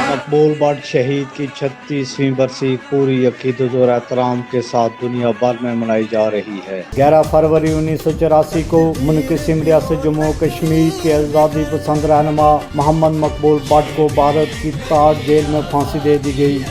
مقبول but شہید کی 36ویں برسی پوری عقیدت اور احترام کے ساتھ دنیا بھر میں منائی جا رہی ہے۔ 11 فروری 1984 کو منقسم ریاست جموں و کشمیر کے آزادی پسند رہنما محمد مقبول بٹ کو بھارت کی تاڑ جیل میں پھانسی دے دی گئی۔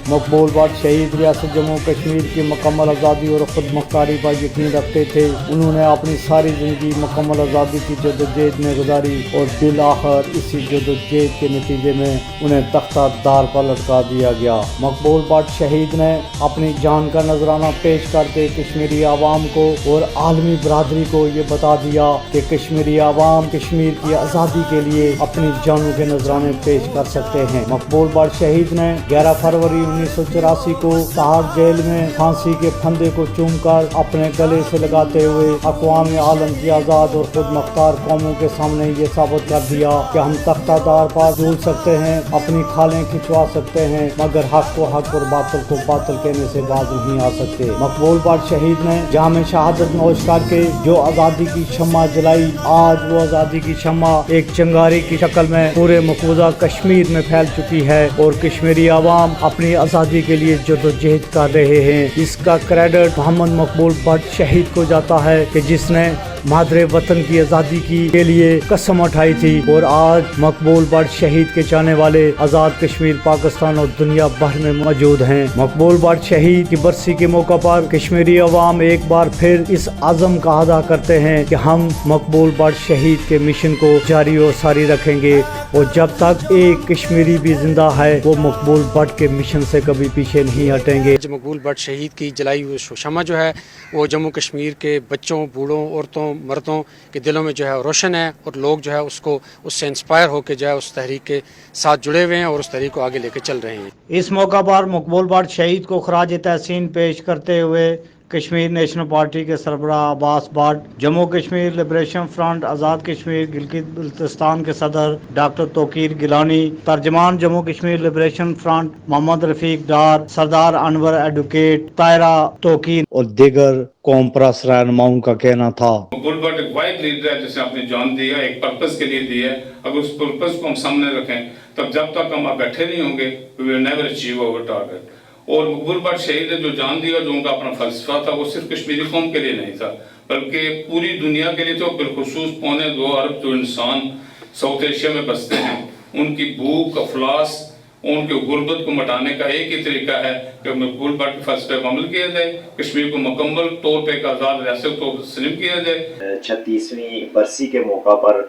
مقبول بٹ شہید ریاست جموں و کشمیر کی مکمل آزادی اور خود مختاری پر یقین رکھتے تھے۔ انہوں نے اپنی ساری زندگی مکمل آزادی کی جدوجہد میں گزاری اور بالآخر اسی جدوجہد کے نتیجے میں انہیں تختہ دار پر لٹکا دیا گیا۔ مقبول بٹ شہید نے اپنی جان کا نذرانہ پیش کر کے کشمیری عوام کو اور عالمی برادری کو یہ بتا دیا کہ کشمیری عوام کشمیر کی آزادی کے لیے اپنی جانوں کے نذرانے پیش کر سکتے ہیں۔ مقبول بٹ شہید نے 11 فروری 1984 کو تہاڑ جیل میں پھانسی کے پھندے کو چوم کر اپنے گلے سے لگاتے ہوئے اقوام عالم کی آزاد اور خود مختار قوموں کے سامنے یہ ثابت کر دیا کہ ہم تختہ دار پر جھول سکتے ہیں، اپنی کھالیں کھچوا سکتے ہیں، مگر حق کو حق اور باطل کو باطل کہنے سے باز نہیں آ سکتے۔ مقبول بٹ شہید نے جام شہادت نوش کر کے جو آزادی کی شمع جلائی، آج وہ آزادی کی شمع ایک چنگاری کی شکل میں پورے مقبوضہ کشمیر میں پھیل چکی ہے اور کشمیری عوام اپنی آزادی کے لیے جدوجہد کر رہے ہیں۔ اس کا کریڈٹ محمد مقبول بٹ شہید کو جاتا ہے کہ جس نے مادر وطن کی آزادی کے لیے قسم اٹھائی تھی، اور آج مقبول بٹ شہید کے چاہنے والے آزاد کشمیر، پاکستان اور دنیا بھر میں موجود ہیں۔ مقبول بٹ شہید کی برسی کے موقع پر کشمیری عوام ایک بار پھر اس عزم کا ادا کرتے ہیں کہ ہم مقبول بٹ شہید کے مشن کو جاری و ساری رکھیں گے، اور جب تک ایک کشمیری بھی زندہ ہے وہ مقبول بٹ کے مشن سے کبھی پیچھے نہیں ہٹیں گے۔ مقبول بٹ شہید کی جلائی ہوئی شمع جو ہے وہ جموں کشمیر کے بچوں، بوڑھوں، عورتوں، مردوں کے دلوں میں جو ہے روشن ہے، اور لوگ جو ہے اس سے انسپائر ہو کے جو ہے اس تحریک کے ساتھ جڑے ہوئے ہیں اور اس تحریک کو آگے لے کے چل رہے ہیں۔ اس موقع پر مقبول بٹ شہید کو خراج تحسین پیش کرتے ہوئے کشمیر نیشنل پارٹی کے سربراہ عباس بٹ، جموں کشمیر لبریشن فرنٹ آزاد کشمیر گلگت بلتستان کے صدر ڈاکٹر توقیر گیلانی، ترجمان Jammu Kashmir liberation front Muhammad Rafiq Dar, Sardar Anwar advocate, Tahira توقیر اور دیگر قوم پرست رہنماؤں کا کہنا تھا۔ مقبول بٹ ایک واحد لیڈر ہے جس نے اپنی جان دی ہے، ایک پرپس کے لیے دی ہے۔ اگر اس پرپس کو ہم سامنے رکھیں تب جب تک ہم بیٹھے نہیں ہوں گے we will never achieve our target۔ اور مقبول بٹ شہید نے جو جان دیا، جو ان کا اپنا فلسفہ تھا، وہ صرف کشمیری قوم کے لیے نہیں تھا بلکہ پوری دنیا کے لیے تو بالخصوص 2.25 ارب جو انسان ساؤتھ ایشیا میں بستے ہیں، ان کی بھوک، افلاس، ان کے غربت کو مٹانے کا ایک ہی طریقہ ہے کہ مقبول بٹ کے فلسفے پر عمل کیا جائے، کشمیر کو مکمل طور پہ ایک آزاد ریاست کو تسلیم کیا جائے۔ 36ویں برسی کے موقع پر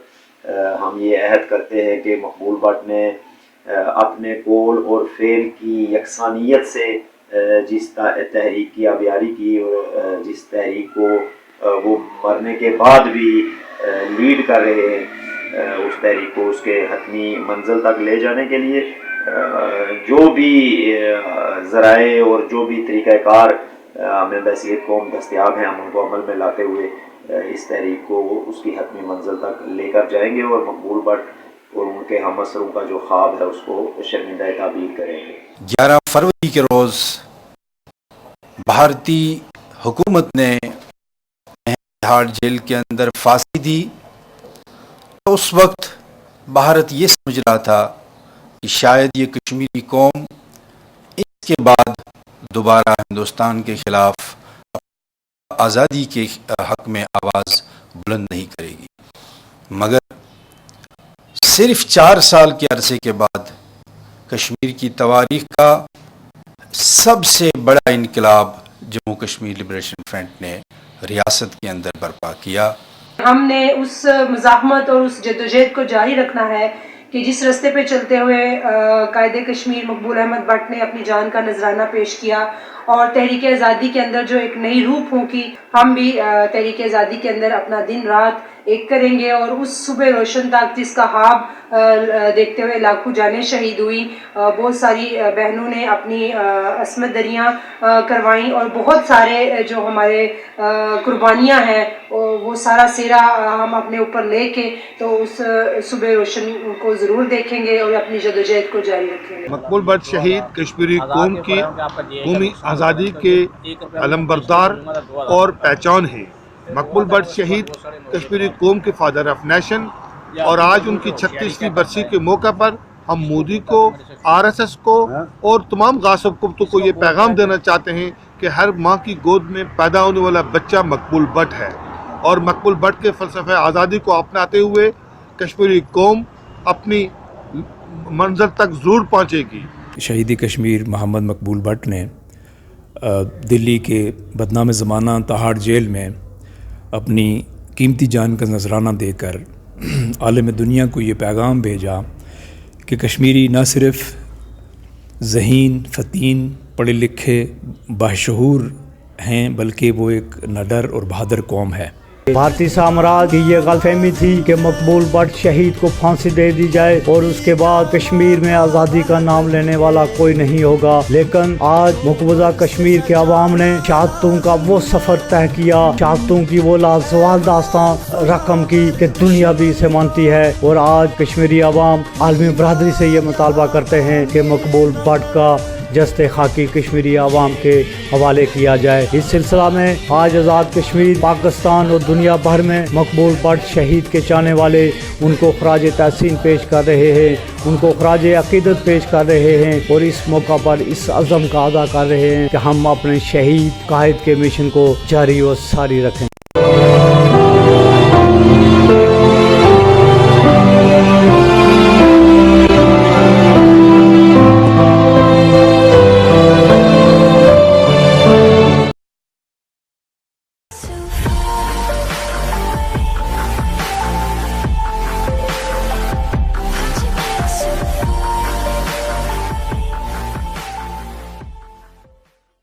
ہم یہ عہد کرتے ہیں کہ مقبول بٹ نے اپنے قول اور فعل کی یکسانیت سے جس تحریک کی آبیاری کی، اور جس تحریک کو وہ مرنے کے بعد بھی لیڈ کر رہے ہیں، اس تحریک کو اس کے حتمی منزل تک لے جانے کے لیے جو بھی ذرائع اور جو بھی طریقہ کار ہمیں بحیثیت قوم دستیاب ہیں، ہم ان کو عمل میں لاتے ہوئے اس تحریک کو اس کی حتمی منزل تک لے کر جائیں گے، اور مقبول بٹ اور ان کے ہم اثروں کا جو خواب ہے اس کو شرمندہ تعبیر کریں گے۔ 11 فروری کے روز بھارتی حکومت نے تہاڑ جیل کے اندر پھانسی دی، تو اس وقت بھارت یہ سمجھ رہا تھا کہ شاید یہ کشمیری قوم اس کے بعد دوبارہ ہندوستان کے خلاف آزادی کے حق میں آواز بلند نہیں کرے گی، مگر صرف 4 سال کے عرصے کے بعد کشمیر کی تاریخ کا سب سے بڑا انقلاب جموں کشمیر لبریشن فرنٹ نے ریاست کے اندر برپا کیا۔ ہم نے اس مزاحمت اور اس جدوجہد کو جاری رکھنا ہے کہ جس راستے پہ چلتے ہوئے قائد کشمیر مقبول احمد بٹ نے اپنی جان کا نذرانہ پیش کیا اور تحریک آزادی کے اندر جو ایک نئی روح پھونکی، ہم بھی تحریک آزادی کے اندر اپنا دن رات ایک کریں گے اور اس صبح روشن تک جس کا خواب دیکھتے ہوئے لاکھوں جانیں شہید ہوئی، بہت ساری بہنوں نے اپنی عصمت دریاں کروائیں اور بہت سارے جو ہمارے قربانیاں ہیں وہ سارا سیرا ہم اپنے اوپر لے کے تو اس صبح روشن کو ضرور دیکھیں گے اور اپنی جدوجہد کو جاری رکھیں گے۔ مقبول بٹ شہید کشمیری قوم کی قومی آزادی کے علمبردار اور پہچان ہیں۔ مقبول بٹ شہید کشمیری قوم کے فادر آف نیشن، اور آج ان کی 36ویں برسی کے موقع پر ہم مودی کو، RSS کو اور تمام غاصب کتوں کو یہ پیغام دینا چاہتے ہیں کہ ہر ماں کی گود میں پیدا ہونے والا بچہ مقبول بٹ ہے، اور مقبول بٹ کے فلسفہ آزادی کو اپناتے ہوئے کشمیری قوم اپنی منزل تک ضرور پہنچے گی۔ شہید کشمیر محمد مقبول بٹ نے دلی کے بدنام زمانہ تہاڑ جیل میں اپنی قیمتی جان کا نذرانہ دے کر عالم دنیا کو یہ پیغام بھیجا کہ کشمیری نہ صرف ذہین، فتین، پڑھے لکھے، باشعور ہیں بلکہ وہ ایک نڈر اور بہادر قوم ہے۔ بھارتی سامراج کی یہ غلط فہمی تھی کہ مقبول بٹ شہید کو پھانسی دے دی جائے اور اس کے بعد کشمیر میں آزادی کا نام لینے والا کوئی نہیں ہوگا، لیکن آج مقبوضہ کشمیر کے عوام نے شہادتوں کا وہ سفر طے کیا، شہادتوں کی وہ لازوال داستان رقم کی کہ دنیا بھی اسے مانتی ہے، اور آج کشمیری عوام عالمی برادری سے یہ مطالبہ کرتے ہیں کہ مقبول بٹ کا جسد خاکی کشمیری عوام کے حوالے کیا جائے۔ اس سلسلہ میں آج آزاد کشمیر، پاکستان اور دنیا بھر میں مقبول بٹ شہید کے چاہنے والے ان کو خراج تحسین پیش کر رہے ہیں، ان کو خراج عقیدت پیش کر رہے ہیں، اور اس موقع پر اس عزم کا ادا کر رہے ہیں کہ ہم اپنے شہید قائد کے مشن کو جاری و ساری رکھیں۔